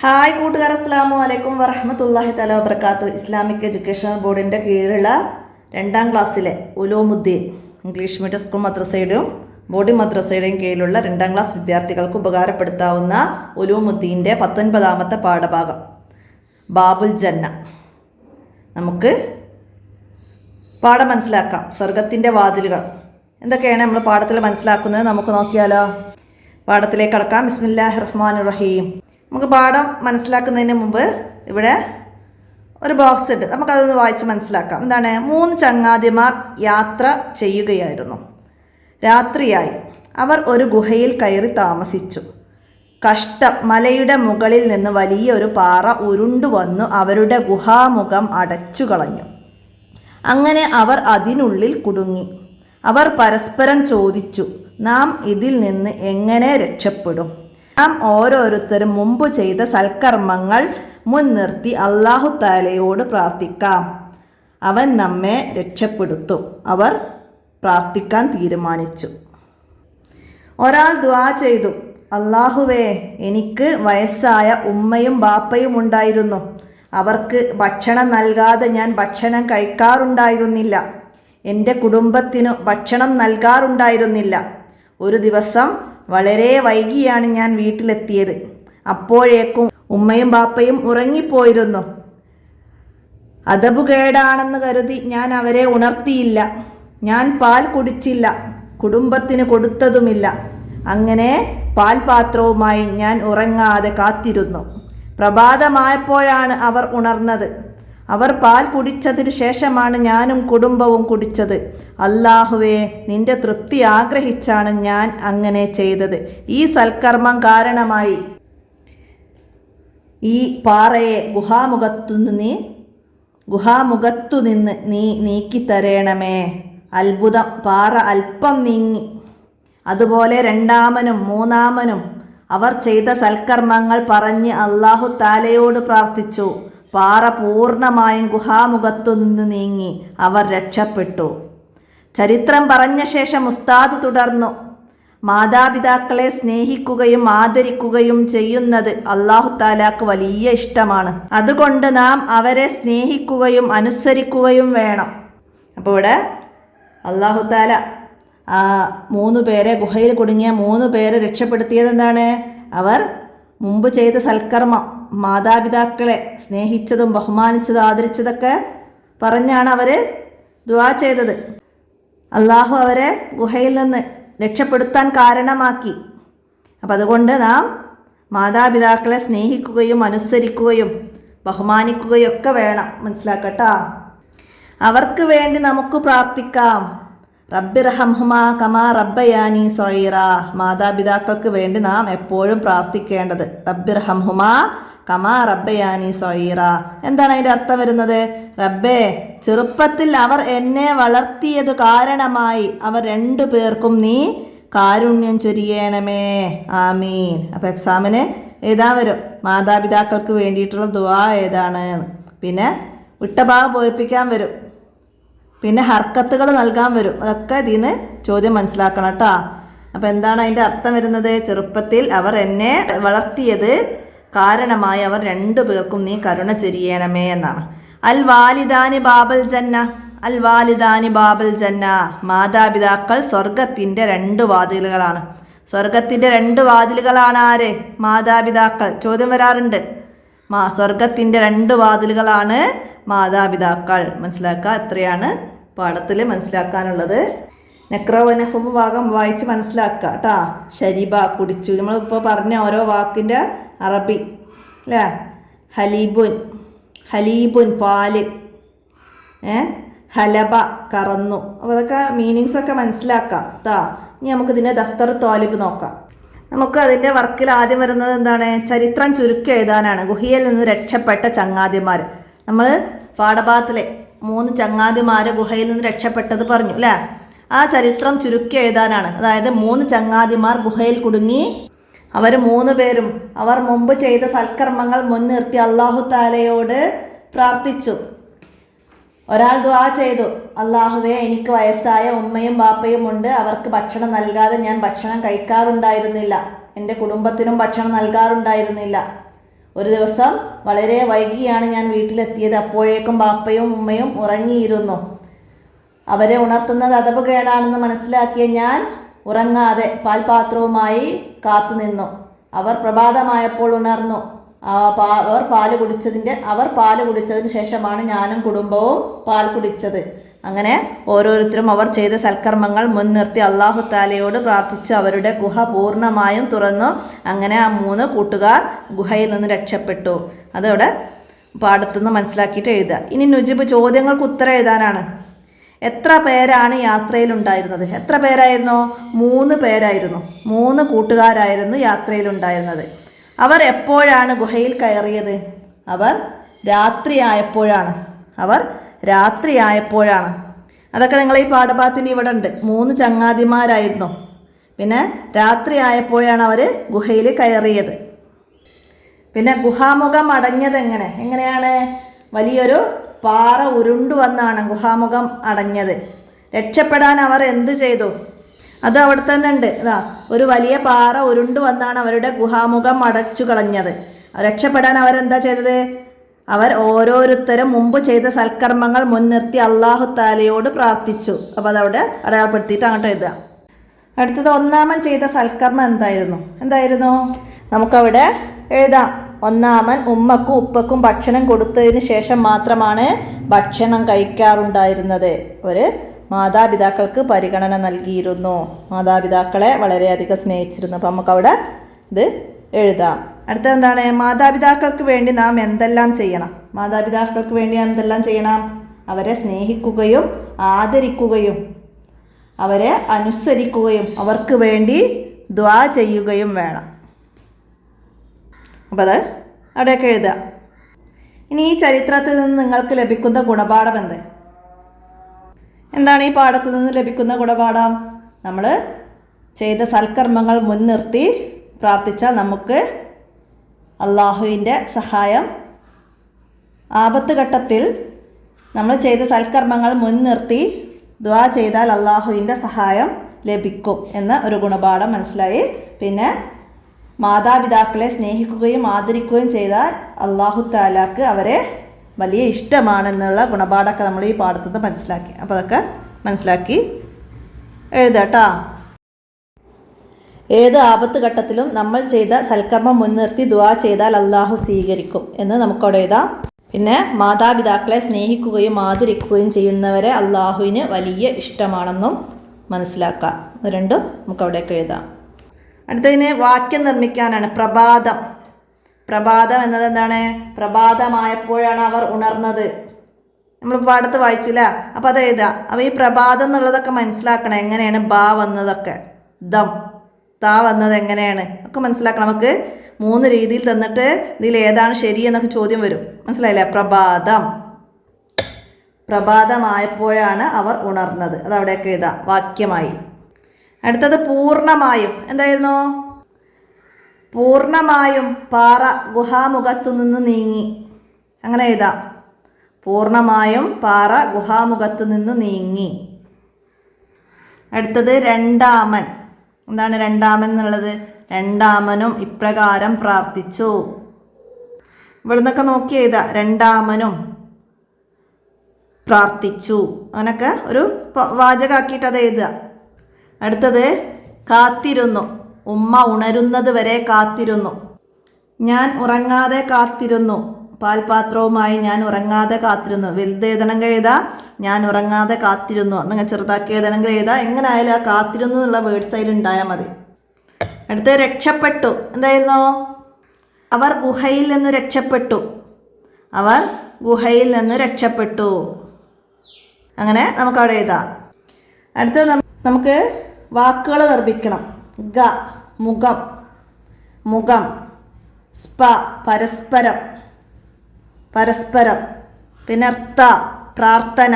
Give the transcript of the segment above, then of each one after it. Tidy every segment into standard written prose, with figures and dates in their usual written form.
Hi കൂട്ടുകാർ, അസ്സലാമു അലൈക്കും വറഹ്മത്തുള്ളാഹി തആല വബറകാതുഹു. ഇസ്ലാമിക് എഡ്യൂക്കേഷൻ ബോർഡിൻ്റെ കീഴിലുള്ള 2ാം ക്ലാസ്സിലെ ഉലൂമുദ്ദീൻ ഇംഗ്ലീഷ് മീഡിയം സ്കൂൾ മദ്രസയുടെയും ബോർഡിംഗ് മദ്രസയുടെയും കീഴിലുള്ള 2ാം ക്ലാസ് വിദ്യാർത്ഥികൾക്ക് ഉപകാരപ്പെടുത്താവുന്ന ഉലൂമുദ്ദീൻ്റെ 19ാമത്തെ പാഠഭാഗം ബാബുൽ ജന്ന. നമുക്ക് പാഠം മനസ്സിലാക്കാം. സ്വർഗത്തിൻ്റെ വാതിലുകൾ എന്തൊക്കെയാണ് നമ്മൾ പാഠത്തിൽ മനസ്സിലാക്കുന്നത് നമുക്ക് നോക്കിയാലോ. പാഠത്തിലേക്ക് കടക്കാം. ബിസ്മില്ലാഹിർ റഹ്മാനിർ റഹീം. നമുക്ക് പാഠം മനസ്സിലാക്കുന്നതിന് മുമ്പ് ഇവിടെ ഒരു ബോക്സ് ഉണ്ട്, നമുക്കതൊന്ന് വായിച്ച് മനസ്സിലാക്കാം. എന്താണ്? 3 ചങ്ങാതിമാർ യാത്ര ചെയ്യുകയായിരുന്നു. രാത്രിയായി. അവർ ഒരു ഗുഹയിൽ കയറി താമസിച്ചു. കഷ്ടം! മലയുടെ മുകളിൽ നിന്ന് വലിയൊരു പാറ ഉരുണ്ടു വന്നു അവരുടെ ഗുഹാമുഖം അടച്ചു കളഞ്ഞു. അങ്ങനെ അവർ അതിനുള്ളിൽ കുടുങ്ങി. അവർ പരസ്പരം ചോദിച്ചു, നാം ഇതിൽ നിന്ന് എങ്ങനെ രക്ഷപ്പെടും? നാം ഓരോരുത്തരും മുമ്പ് ചെയ്ത സൽക്കർമ്മങ്ങൾ മുൻനിർത്തി അല്ലാഹു തആലയോട് പ്രാർത്ഥിക്കാം, അവൻ നമ്മെ രക്ഷപ്പെടുത്തും. അവർ പ്രാർത്ഥിക്കാൻ തീരുമാനിച്ചു. ഒരാൾ ദുആ ചെയ്തു, അല്ലാഹുവേ, എനിക്ക് വയസ്സായ ഉമ്മയും ബാപ്പയും ഉണ്ടായിരുന്നു. അവർക്ക് ഭക്ഷണം നൽകാതെ ഞാൻ ഭക്ഷണം കഴിക്കാറുണ്ടായിരുന്നില്ല. എൻ്റെ കുടുംബത്തിനു ഭക്ഷണം നൽകാറുണ്ടായിരുന്നില്ല. ഒരു ദിവസം വളരെ വൈകിയാണ് ഞാൻ വീട്ടിലെത്തിയത്. അപ്പോഴേക്കും ഉമ്മയും ബാപ്പയും ഉറങ്ങിപ്പോയിരുന്നു. അദബുകേടാണെന്ന് കരുതി ഞാൻ അവരെ ഉണർത്തിയില്ല. ഞാൻ പാൽ കുടിച്ചില്ല, കുടുംബത്തിന് കൊടുത്തതുമില്ല. അങ്ങനെ പാൽപാത്രവുമായി ഞാൻ ഉറങ്ങാതെ കാത്തിരുന്നു. പ്രഭാതമായപ്പോഴാണ് അവർ ഉണർന്നത്. അവർ പാൽ കുടിച്ചതിന് ശേഷമാണ് ഞാനും കുടുംബവും കുടിച്ചത്. അല്ലാഹുവേ, നിന്റെ തൃപ്തി ആഗ്രഹിച്ചാണ് ഞാൻ അങ്ങനെ ചെയ്തത്. ഈ സൽക്കർമ്മം കാരണമായി ഈ പാറയെ ഗുഹാമുഖത്തു നിന്ന് നീ നീക്കിത്തരേണമേ. അത്ഭുതം! പാറ അല്പം നീങ്ങി. അതുപോലെ 2ാമനും 3ാമനും അവർ ചെയ്ത സൽക്കർമ്മങ്ങൾ പറഞ്ഞ് അല്ലാഹു തആലയോട് പ്രാർത്ഥിച്ചു. പാറ പൂർണ്ണമായും ഗുഹാമുഖത്തു നിന്ന് നീങ്ങി. അവർ രക്ഷപ്പെട്ടു. ചരിത്രം പറഞ്ഞ ശേഷം ഉസ്താദ് തുടർന്നു, മാതാപിതാക്കളെ സ്നേഹിക്കുകയും ആദരിക്കുകയും ചെയ്യുന്നത് അല്ലാഹു തആലക്ക് വലിയ ഇഷ്ടമാണ്. അതുകൊണ്ട് നാം അവരെ സ്നേഹിക്കുകയും അനുസരിക്കുകയും വേണം. അപ്പോൾ ഇവിടെ അല്ലാഹു തആല 3 പേരെ, ഗുഹയിൽ കുടുങ്ങിയ 3 പേരെ രക്ഷപ്പെടുത്തിയത് എന്താണ്? അവർ മുമ്പ് ചെയ്ത സൽക്കർമ്മം, മാതാപിതാക്കളെ സ്നേഹിച്ചതും ബഹുമാനിച്ചതും ആദരിച്ചതൊക്കെ പറഞ്ഞാണ് അവർ ദുആ ചെയ്തത്. അള്ളാഹു അവരെ ഗുഹയിൽ നിന്ന് രക്ഷപ്പെടുത്താൻ കാരണമാക്കി. അപ്പം അതുകൊണ്ട് നാം മാതാപിതാക്കളെ സ്നേഹിക്കുകയും അനുസരിക്കുകയും ബഹുമാനിക്കുകയും ഒക്കെ വേണം. മനസ്സിലാക്കട്ടാ. അവർക്ക് വേണ്ടി നമുക്ക് പ്രാർത്ഥിക്കാം. റബ്ബിർഹംഹുമാ കമാ റബ്ബയാനി സ്വഗീറ. മാതാപിതാക്കൾക്ക് വേണ്ടി നാം എപ്പോഴും പ്രാർത്ഥിക്കേണ്ടത് റബ്ബിർഹംഹുമാ കമാ റബ്ബയാനി സ്വഗീറ. എന്താണ് അതിൻ്റെ അർത്ഥം വരുന്നത്? റബ്ബേ, ചെറുപ്പത്തിൽ അവർ എന്നെ വളർത്തിയതു കാരണമായി അവർ 2 പേർക്കും നീ കാരുണ്യം ചൊരിയണമേ, ആമീൻ. അപ്പോൾ എക്സാമിന് എഴുതാൻ വരും മാതാപിതാക്കൾക്ക് വേണ്ടിയിട്ടുള്ള ദുആ ഏതാണ്. പിന്നെ വിട്ടഭാഗം പൂരിപ്പിക്കാൻ വരും. പിന്നെ ഹർക്കത്തുകൾ നൽകാൻ വരും. അതൊക്കെ ഇതിൽ നിന്ന് ചോദ്യം മനസ്സിലാക്കണം കേട്ടോ. അപ്പോൾ എന്താണ് അതിൻ്റെ അർത്ഥം വരുന്നത്? ചെറുപ്പത്തിൽ അവർ എന്നെ വളർത്തിയത് കാരണമായി അവർ 2 പേർക്കും നീ കരുണ ചൊരിയണമേ എന്നാണ്. അൽ വാലിദാനി ബാബൽ ജന്ന. അൽ വാലിദാനി ബാബൽ ജന്ന. മാതാപിതാക്കൾ സ്വർഗത്തിൻ്റെ 2 വാതിലുകളാണ്. സ്വർഗത്തിൻ്റെ 2 വാതിലുകളാണ് ആര്? മാതാപിതാക്കൾ. ചോദ്യം വരാറുണ്ട്. സ്വർഗത്തിൻ്റെ 2 വാതിലുകളാണ് മാതാപിതാക്കൾ. മനസ്സിലാക്കുക. എത്രയാണ് പാഠത്തിൽ മനസ്സിലാക്കാനുള്ളത്. നെക്രോവനഫബ് ഭാഗം വായിച്ച് മനസ്സിലാക്കുക കേട്ടോ. ഷരിബ കുടിച്ചു. നമ്മളിപ്പോൾ പറഞ്ഞ ഓരോ വാക്കിൻ്റെ അറബി അല്ലേ? ഹലീബുൻ പാല്, ഹലബ കറന്നു. അപ്പോൾ അതൊക്കെ മീനിങ്സൊക്കെ മനസ്സിലാക്കാം കേട്ടോ. ഇനി നമുക്കിതിൻ്റെ ദഫ്തർ ത്വാലിബ് നോക്കാം. നമുക്ക് അതിൻ്റെ വർക്കിൽ ആദ്യം വരുന്നത് എന്താണ്? ചരിത്രം ചുരുക്കി എഴുതാനാണ്. ഗുഹയിൽ നിന്ന് രക്ഷപ്പെട്ട ചങ്ങാതിമാർ. നമ്മൾ പാഠഭാഗത്തിലെ 3 ചങ്ങാതിമാർ ഗുഹയിൽ നിന്ന് രക്ഷപ്പെട്ടത് പറഞ്ഞു അല്ലേ? ആ ചരിത്രം ചുരുക്കി എഴുതാനാണ്. അതായത് 3 ചങ്ങാതിമാർ ഗുഹയിൽ കുടുങ്ങി. അവർ 3 പേരും അവർ മുമ്പ് ചെയ്ത സൽക്കർമ്മങ്ങൾ മുൻനിർത്തി അല്ലാഹു തആലയോട് പ്രാർത്ഥിച്ചു. ഒരാൾ ദുആ ചെയ്തു, അല്ലാഹുവേ, എനിക്ക് വയസ്സായ ഉമ്മയും ബാപ്പയും ഉണ്ട്. അവർക്ക് ഭക്ഷണം നൽകാതെ ഞാൻ ഭക്ഷണം കഴിക്കാറുണ്ടായിരുന്നില്ല. എൻ്റെ കുടുംബത്തിനും ഭക്ഷണം നൽകാറുണ്ടായിരുന്നില്ല. ഒരു ദിവസം വളരെ വൈകിയാണ് ഞാൻ വീട്ടിലെത്തിയത്. അപ്പോഴേക്കും ബാപ്പയും ഉമ്മയും ഉറങ്ങിയിരുന്നു. അവരെ ഉണർത്തുന്നത് അദബ് കേടാണെന്ന് മനസ്സിലാക്കിയ ഞാൻ ഉറങ്ങാതെ പാൽപാത്രവുമായി കാത്തുനിന്നു. അവർ പ്രഭാതമായപ്പോൾ ഉണർന്നു. അവർ പാല് കുടിച്ചതിന് ശേഷമാണ് ഞാനും കുടുംബവും പാൽ കുടിച്ചത്. അങ്ങനെ ഓരോരുത്തരും അവർ ചെയ്ത സൽക്കർമ്മങ്ങൾ മുൻനിർത്തി അല്ലാഹു തആലയോട് പ്രാർത്ഥിച്ചു അവരുടെ ഗുഹ പൂർണ്ണമായും തുറന്നു. അങ്ങനെ ആ 3 കൂട്ടുകാർ ഗുഹയിൽ നിന്ന് രക്ഷപ്പെട്ടു. അതോടെ പാഠത്തുനിന്ന് മനസ്സിലാക്കിയിട്ട് എഴുതുക. ഇനി നുജിബ് ചോദ്യങ്ങൾക്ക് ഉത്തരം എഴുതാനാണ്. എത്ര പേരാണ് യാത്രയിലുണ്ടായിരുന്നത്? എത്ര പേരായിരുന്നു? 3 പേരായിരുന്നു. 3 കൂട്ടുകാരായിരുന്നു യാത്രയിലുണ്ടായിരുന്നത്. അവർ എപ്പോഴാണ് ഗുഹയിൽ കയറിയത്? അവർ രാത്രിയായപ്പോഴാണ്. അതൊക്കെ നിങ്ങൾ ഈ പാഠഭാഗത്തിന് ഇവിടെ ഉണ്ട്. 3 ചങ്ങാതിമാരായിരുന്നു. പിന്നെ രാത്രിയായപ്പോഴാണ് അവർ ഗുഹയിൽ കയറിയത്. പിന്നെ ഗുഹാമുഖം അടഞ്ഞത് എങ്ങനെയാണ്? വലിയൊരു പാറ ഉരുണ്ടു വന്നാണ് ഗുഹാമുഖം അടഞ്ഞത്. രക്ഷപ്പെടാൻ അവർ എന്തു ചെയ്തു? അത് അവിടെ തന്നെ ഉണ്ട്. ഒരു വലിയ പാറ ഉരുണ്ടു വന്നാണ് അവരുടെ ഗുഹാമുഖം അടച്ചു കളഞ്ഞത്. രക്ഷപ്പെടാൻ അവരെന്താ ചെയ്തത്? അവർ ഓരോരുത്തരും മുമ്പ് ചെയ്ത സൽക്കർമ്മങ്ങൾ മുൻനിർത്തി അല്ലാഹു തആലയോട് പ്രാർത്ഥിച്ചു. അപ്പോൾ അതവിടെ അടയാളപ്പെടുത്തിയിട്ട് അങ്ങോട്ട് എഴുതുക. അടുത്തത് ഒന്നാമൻ ചെയ്ത സൽക്കർമ്മം എന്തായിരുന്നു? നമുക്കവിടെ എഴുതാം. ഒന്നാമൻ ഉമ്മക്കും ഉപ്പക്കും ഭക്ഷണം കൊടുത്തതിന് ശേഷം മാത്രമാണ് ഭക്ഷണം കഴിക്കാറുണ്ടായിരുന്നത്. ഒരു മാതാപിതാക്കൾക്ക് പരിഗണന നൽകിയിരുന്നു. മാതാപിതാക്കളെ വളരെയധികം സ്നേഹിച്ചിരുന്നു. അപ്പം നമുക്കവിടെ ഇത് എഴുതാം. അടുത്തത് എന്താണ്? മാതാപിതാക്കൾക്ക് വേണ്ടി നാം എന്തെല്ലാം ചെയ്യണം? അവരെ സ്നേഹിക്കുകയും ആദരിക്കുകയും അവരെ അനുസരിക്കുകയും അവർക്ക് വേണ്ടി ദുആ ചെയ്യുകയും വേണം. അപ്പോൾ അത് അവിടെയൊക്കെ എഴുതുക. ഇനി ഈ ചരിത്രത്തിൽ നിന്ന് നിങ്ങൾക്ക് ലഭിക്കുന്ന ഗുണപാഠം എന്താണ് ഈ പാഠത്തിൽ നിന്ന് ലഭിക്കുന്ന ഗുണപാഠം? നമ്മൾ ചെയ്ത സൽക്കർമ്മങ്ങൾ മുൻനിർത്തി പ്രാർത്ഥിച്ചാൽ നമുക്ക് അള്ളാഹുവിൻ്റെ സഹായം, ആപത്ത് ഘട്ടത്തിൽ നമ്മൾ ചെയ്ത സൽക്കർമ്മങ്ങൾ മുൻനിർത്തി ദുആ ചെയ്താൽ അള്ളാഹുവിൻ്റെ സഹായം ലഭിക്കും എന്ന ഒരു ഗുണപാഠം മനസ്സിലായി. പിന്നെ മാതാപിതാക്കളെ സ്നേഹിക്കുകയും ആദരിക്കുകയും ചെയ്താൽ അല്ലാഹു തആലാക്ക് അവരെ വലിയ ഇഷ്ടമാണെന്നുള്ള ഗുണപാഠമൊക്കെ നമ്മൾ ഈ പാഠത്തിൽ നിന്ന് മനസ്സിലാക്കി. അപ്പോൾ അതൊക്കെ മനസ്സിലാക്കി എഴുതാട്ടോ. ഏത് ആപത്ത് ഘട്ടത്തിലും നമ്മൾ ചെയ്ത സൽക്കർമ്മം മുൻനിർത്തി ദുആ ചെയ്താൽ അല്ലാഹു സ്വീകരിക്കും എന്ന് നമുക്കവിടെ എഴുതാം. പിന്നെ മാതാപിതാക്കളെ സ്നേഹിക്കുകയും ആദരിക്കുകയും ചെയ്യുന്നവരെ അല്ലാഹുവിന് വലിയ ഇഷ്ടമാണെന്നും മനസ്സിലാക്കാം. അത് രണ്ടും നമുക്കവിടെയൊക്കെ എഴുതാം. അടുത്തതിന് വാക്യം നിർമ്മിക്കാനാണ്. പ്രഭാതം എന്നത് എന്താണ്? പ്രഭാതമായപ്പോഴാണ് അവർ ഉണർന്നത്. നമ്മൾ പാഠത്ത് വായിച്ചില്ല. അപ്പോൾ അത് എഴുതുക. അപ്പോൾ ഈ പ്രഭാതം എന്നുള്ളതൊക്കെ മനസ്സിലാക്കണം. എങ്ങനെയാണ് ബാ വന്നതൊക്കെ, താ വന്നത് എങ്ങനെയാണ് ഒക്കെ മനസ്സിലാക്കണം. നമുക്ക് 3 രീതിയിൽ തന്നിട്ട് ഇതിൽ ഏതാണ് ശരി എന്നൊക്കെ ചോദ്യം വരും. മനസ്സിലായില്ലേ? പ്രഭാതമായപ്പോഴാണ് അവർ ഉണർന്നത്. അതവിടെയൊക്കെ എഴുതാം വാക്യമായി. അടുത്തത് പൂർണ്ണമായും. എന്തായിരുന്നു? പൂർണ്ണമായും പാറ ഗുഹാമുഖത്തു നിന്ന് നീങ്ങി. അങ്ങനെ എഴുതാം. പൂർണ്ണമായും പാറ ഗുഹാമുഖത്തു നിന്ന് നീങ്ങി. അടുത്തത് രണ്ടാമൻ. എന്താണ് രണ്ടാമൻ എന്നുള്ളത്? രണ്ടാമനും ഇപ്രകാരം പ്രാർത്ഥിച്ചു. ഇവിടെ നിന്നൊക്കെ നോക്കി എഴുതാം. രണ്ടാമനും പ്രാർത്ഥിച്ചു. അങ്ങനൊക്കെ ഒരു വാചകമാക്കിയിട്ട് അത് എഴുതുക. അടുത്തത് കാത്തിരുന്നു. ഉമ്മ ഉണരുന്നത് വരെ കാത്തിരുന്നു. ഞാൻ ഉറങ്ങാതെ കാത്തിരുന്നു. പാൽപാത്രവുമായി ഞാൻ ഉറങ്ങാതെ കാത്തിരുന്നു. വലുത് എഴുതണമെങ്കിൽ എഴുതാം. ഞാൻ ഉറങ്ങാതെ കാത്തിരുന്നു. നിങ്ങൾ ചെറുതാക്കി എഴുതണമെങ്കിൽ എഴുതാം. എങ്ങനെ ആയാലും ആ കാത്തിരുന്നു എന്നുള്ള വേർഡ്സ് അതിൽ ഉണ്ടായാൽ മതി. അടുത്ത് രക്ഷപ്പെട്ടു. എന്തായിരുന്നു? അവർ ഗുഹയിൽ നിന്ന് രക്ഷപ്പെട്ടു. അങ്ങനെ നമുക്കവിടെ എഴുതാം. അടുത്തത് നമുക്ക് വാക്കുകൾ നിർമ്മിക്കണം. മുഖം, സ്പ പരസ്പരം, പിന്നെ പ്രാർത്ഥന,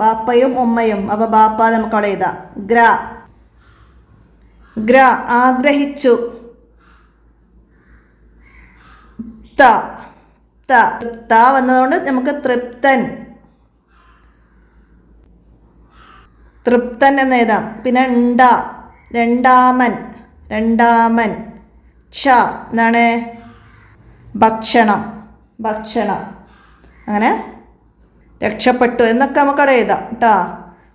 ബാപ്പയും ഉമ്മയും. അപ്പോൾ ബാപ്പ നമുക്കവിടെ എഴുതാം. ആഗ്രഹിച്ചു. ത വന്നതുകൊണ്ട് നമുക്ക് തൃപ്തൻ എന്ന് എഴുതാം. പിന്നെ രണ്ടാമൻ രണ്ടാമൻ. ക്ഷ എന്താണ്? ഭക്ഷണം. ഭക്ഷണം. അങ്ങനെ രക്ഷപ്പെട്ടു എന്നൊക്കെ നമുക്കവിടെ എഴുതാം കേട്ടോ.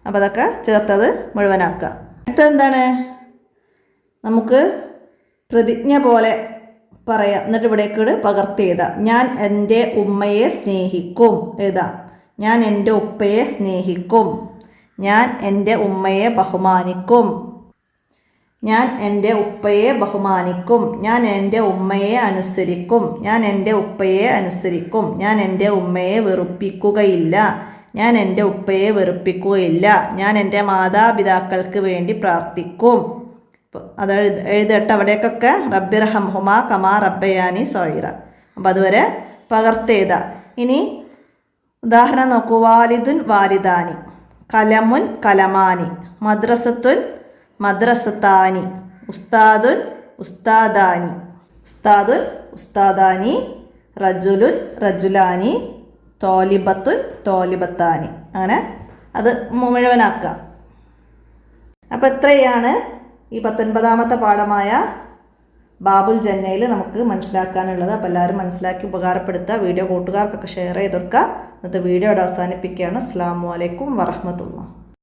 അപ്പോൾ അതൊക്കെ ചേർത്തത് മുഴുവനാക്കുക. അടുത്തത് എന്താണ്? നമുക്ക് പ്രതിജ്ഞ പോലെ പറയാം. എന്നിട്ട് ഇവിടേക്ക് പകർത്തി എഴുതാം. ഞാൻ എൻ്റെ ഉമ്മയെ സ്നേഹിക്കും. എഴുതാം. ഞാൻ എൻ്റെ ഉപ്പയെ സ്നേഹിക്കും. ഞാൻ എൻ്റെ ഉമ്മയെ ബഹുമാനിക്കും. ഞാൻ എൻ്റെ ഉപ്പയെ ബഹുമാനിക്കും. ഞാൻ എൻ്റെ ഉമ്മയെ അനുസരിക്കും. ഞാൻ എൻ്റെ ഉപ്പയെ അനുസരിക്കും. ഞാൻ എൻ്റെ ഉമ്മയെ വെറുപ്പിക്കുകയില്ല. ഞാൻ എൻ്റെ ഉപ്പയെ വെറുപ്പിക്കുകയില്ല. ഞാൻ എൻ്റെ മാതാപിതാക്കൾക്ക് വേണ്ടി പ്രാർത്ഥിക്കും. അത് എഴുതട്ടെ അവിടേക്കൊക്കെ. റബ്ബിർഹംഹുമാ കമാ റബ്ബയാനി സഗീറ. അപ്പോൾ അതുവരെ പകർത്തെഴുതാം. ഇനി ഉദാഹരണം നോക്കൂ. വാലിദുൻ വാലിദാനി, കലമുൻ കലമാനി, മദ്രസത്തുൻ മദ്രസത്താനി, ഉസ്താദുൻ ഉസ്താദാനി, ഉസ്താദുൻ ഉസ്താദാനി, റജുലുൻ റജുലാനി, തോലിബത്തുൻ തോലിബത്താനി. അങ്ങനെ അത് മുഴുവനാക്കുക. അപ്പോൾ ഇത്രയാണ് ഈ 19ാമത്തെ പാഠമായ ബാബുൽ ജന്നയിൽ നമുക്ക് മനസ്സിലാക്കാനുള്ളത്. അപ്പോൾ എല്ലാവരും മനസ്സിലാക്കി ഉപകാരപ്പെടുത്തുക. വീഡിയോ കൂട്ടുകാർക്കൊക്കെ ഷെയർ ചെയ്ത് കൊടുക്കുക. എന്നിട്ട് വീഡിയോ അവസാനിപ്പിക്കുകയാണ്. അസ്സലാമു അലൈക്കും വറഹ്മത്തുള്ളാഹി.